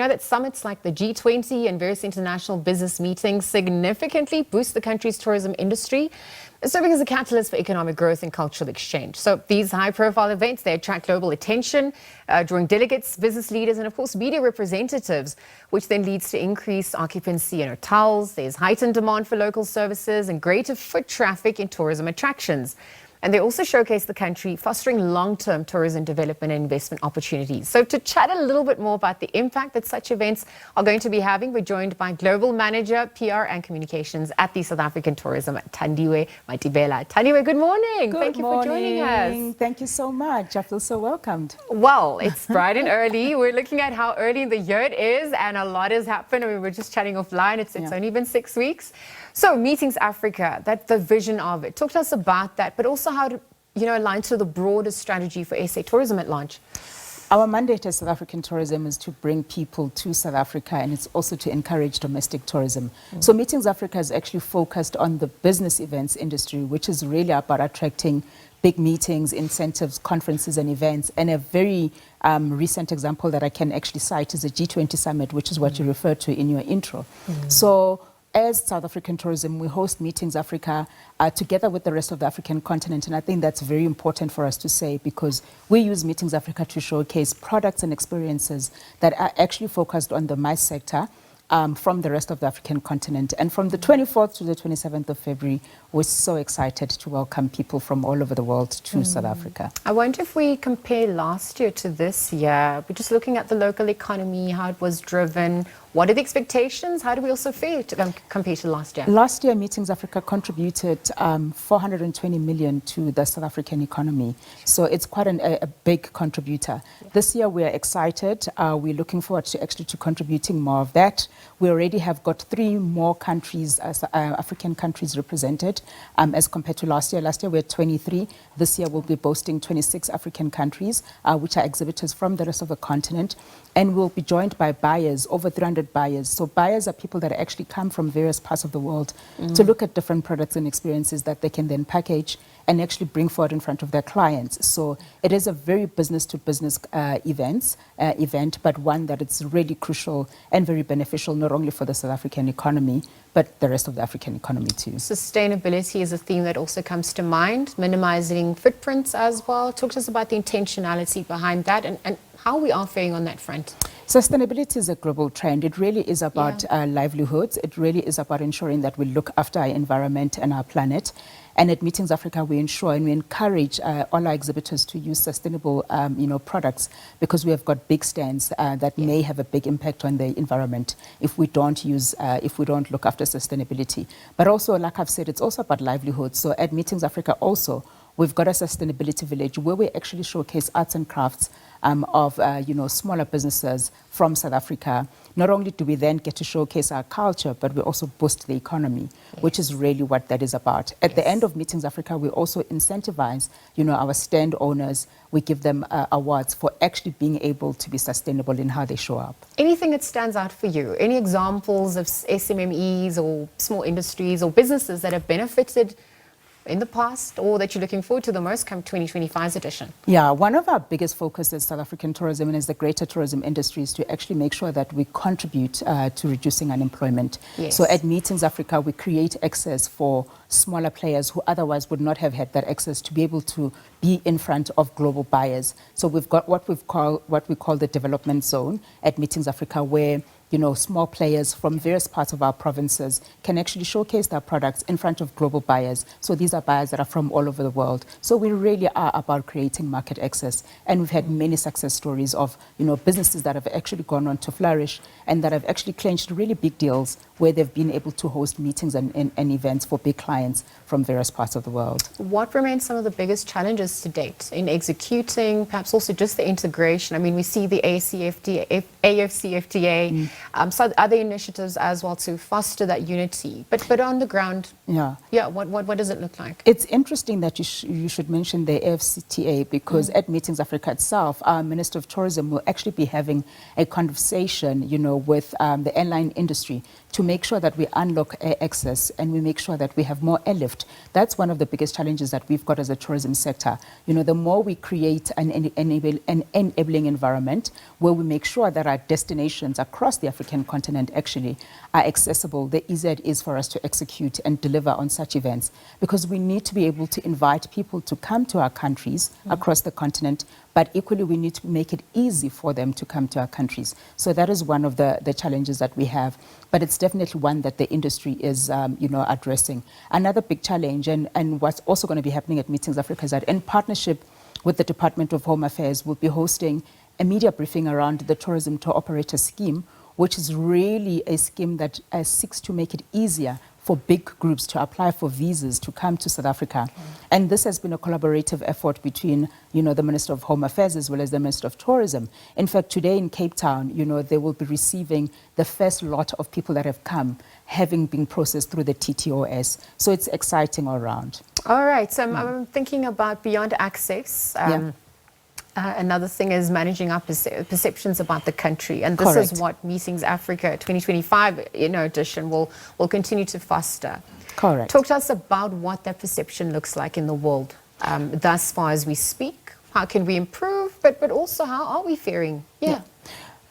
know that summits like the G20 and various international business meetings significantly boost the country's tourism industry, serving as a catalyst for economic growth and cultural exchange. So these high-profile events, they attract global attention, drawing delegates, business leaders, and of course media representatives, which then leads to increased occupancy in hotels. There's heightened demand for local services and greater foot traffic in tourism attractions. And they also showcase the country fostering long-term tourism development and investment opportunities. So to chat a little bit more about the impact that such events are going to be having, we're joined by Global Manager, PR and Communications at the South African Tourism, Thandiwe Mathibela. Thandiwe, good morning. Thank you for joining us. Thank you so much. I feel so welcomed. Well, it's bright and early. We're looking at how early in the year it is, and a lot has happened. I mean, we're just chatting offline. It's only been 6 weeks. So Meetings Africa, that's the vision of it. Talk to us about that, but also how to, align to the broader strategy for SA tourism at large. Our mandate as South African Tourism is to bring people to South Africa, and it's also to encourage domestic tourism. So Meetings Africa is actually focused on the business events industry, which is really about attracting big meetings, incentives, conferences and events. And a very recent example that I can actually cite is the G20 summit, which is what you referred to in your intro. So as South African Tourism, we host Meetings Africa together with the rest of the African continent. And I think that's very important for us to say, because we use Meetings Africa to showcase products and experiences that are actually focused on the MICE sector from the rest of the African continent. And from the 24th to the 27th of February, we're so excited to welcome people from all over the world to South Africa. I wonder if we compare last year to this year, we're just looking at the local economy, how it was driven. What are the expectations? How do we also fare to compare to last year? Last year, Meetings Africa contributed 420 million to the South African economy. So it's quite a big contributor. Yeah. This year, we are excited. We're looking forward to actually contributing more of that. We already have got 3 more countries, African countries represented as compared to last year. Last year, we had 23. This year, we'll be boasting 26 African countries, which are exhibitors from the rest of the continent. And we'll be joined by buyers, over 300 buyers. So buyers are people that actually come from various parts of the world to look at different products and experiences that they can then package and actually bring forward in front of their clients. So it is a very business-to-business event, but one that it's really crucial and very beneficial, not only for the South African economy, but the rest of the African economy too. Sustainability is a theme that also comes to mind, minimizing footprints as well. Talk to us about the intentionality behind that and how we are faring on that front. Sustainability is a global trend. It really is about livelihoods. It really is about ensuring that we look after our environment and our planet. And at Meetings Africa, we ensure and we encourage all our exhibitors to use sustainable, products, because we have got big stands that may have a big impact on the environment if we don't look after sustainability. But also, like I've said, it's also about livelihood. So at Meetings Africa also, we've got a sustainability village where we actually showcase arts and crafts of smaller businesses from South Africa. Not only do we then get to showcase our culture, but we also boost the economy, which is really what that is about. At the end of Meetings Africa, we also incentivize, our stand owners. We give them awards for actually being able to be sustainable in how they show up. Anything that stands out for you? Any examples of SMMEs or small industries or businesses that have benefited in the past, or that you're looking forward to the most come 2025's edition? Yeah, one of our biggest focuses as South African tourism and as the greater tourism industry is to actually make sure that we contribute to reducing unemployment. Yes. So at Meetings Africa, we create access for smaller players who otherwise would not have had that access to be able to be in front of global buyers. So we've got what we call the development zone at Meetings Africa, where small players from various parts of our provinces can actually showcase their products in front of global buyers. So these are buyers that are from all over the world. So we really are about creating market access. And we've had many success stories of, businesses that have actually gone on to flourish and that have actually clinched really big deals where they've been able to host meetings and events for big clients from various parts of the world. What remains some of the biggest challenges to date in executing, perhaps also just the integration? I mean, we see the AFCFTA So other initiatives as well to foster that unity. But on the ground, what does it look like? It's interesting that you should mention the AfCFTA, because at Meetings Africa itself, our Minister of Tourism will actually be having a conversation, with the airline industry to make sure that we unlock air access and we make sure that we have more airlift. That's one of the biggest challenges that we've got as a tourism sector. The more we create an enabling environment where we make sure that our destinations across the African continent actually are accessible, the easier it is for us to execute and deliver on such events. Because we need to be able to invite people to come to our countries across the continent, but equally we need to make it easy for them to come to our countries. So that is one of the challenges that we have, but it's definitely one that the industry is addressing. Another big challenge, and what's also going to be happening at Meetings Africa, is that in partnership with the Department of Home Affairs, we'll be hosting a media briefing around the Tourism Tour Operator Scheme, which is really a scheme that seeks to make it easier for big groups to apply for visas to come to South Africa. And this has been a collaborative effort between, the Minister of Home Affairs as well as the Minister of Tourism. In fact, today in Cape Town, they will be receiving the first lot of people that have come, having been processed through the TTOS. So it's exciting all around. All right, so I'm thinking about beyond access. Another thing is managing our perceptions about the country, and this is what Meetings Africa 2025 edition will continue to foster. Correct. Talk to us about what that perception looks like in the world thus far as we speak. How can we improve, but also how are we faring?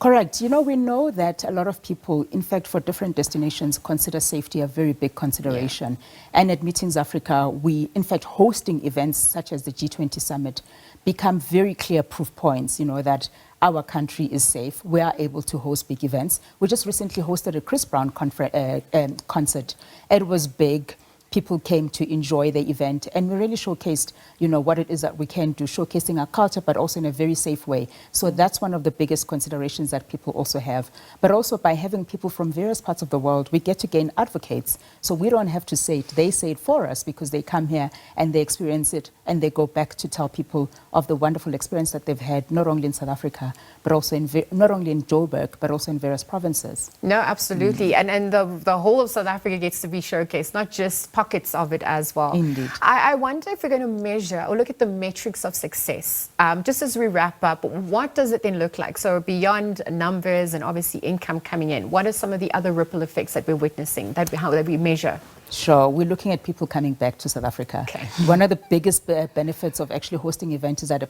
Correct. We know that a lot of people, in fact, for different destinations, consider safety a very big consideration. And at Meetings Africa, we, in fact, hosting events such as the G20 Summit become very clear proof points, that our country is safe. We are able to host big events. We just recently hosted a Chris Brown concert. It was big. People came to enjoy the event, and we really showcased, what it is that we can do, showcasing our culture, but also in a very safe way. So that's one of the biggest considerations that people also have. But also by having people from various parts of the world, we get to gain advocates. So we don't have to say it, they say it for us, because they come here and they experience it, and they go back to tell people of the wonderful experience that they've had, not only in South Africa, but also not only in Joburg, but also in various provinces. No, absolutely. And the whole of South Africa gets to be showcased, not just pockets of it as well. Indeed. I wonder if we're going to measure or look at the metrics of success. Just as we wrap up, what does it then look like? So beyond numbers and obviously income coming in, what are some of the other ripple effects that we're witnessing, how that we measure? Sure. We're looking at people coming back to South Africa. Okay. One of the biggest benefits of actually hosting events is that a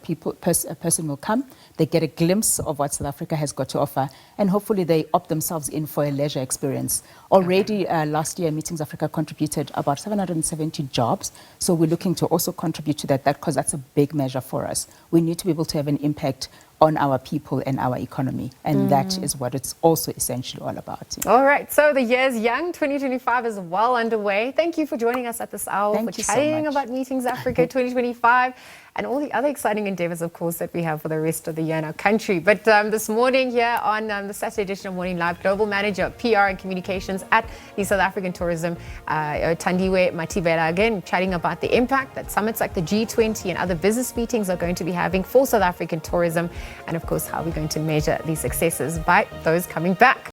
person will come, they get a glimpse of what South Africa has got to offer, and hopefully they opt themselves in for a leisure experience. Already last year, Meetings Africa contributed about 770 jobs. So we're looking to also contribute to that because that's a big measure for us. We need to be able to have an impact on our people and our economy. And that is what it's also essentially all about. All right. So the year's young. 2025 is well underway. Thank you for joining us at this hour for chatting about Meetings Africa 2025 and all the other exciting endeavors, of course, that we have for the rest of the year in our country. But this morning here on the Saturday edition of Morning Live, Global Manager of PR and Communications at the South African Tourism, Thandiwe Mathibela, again, chatting about the impact that summits like the G20 and other business meetings are going to be having for South African tourism, and of course, how we're going to measure these successes by those coming back.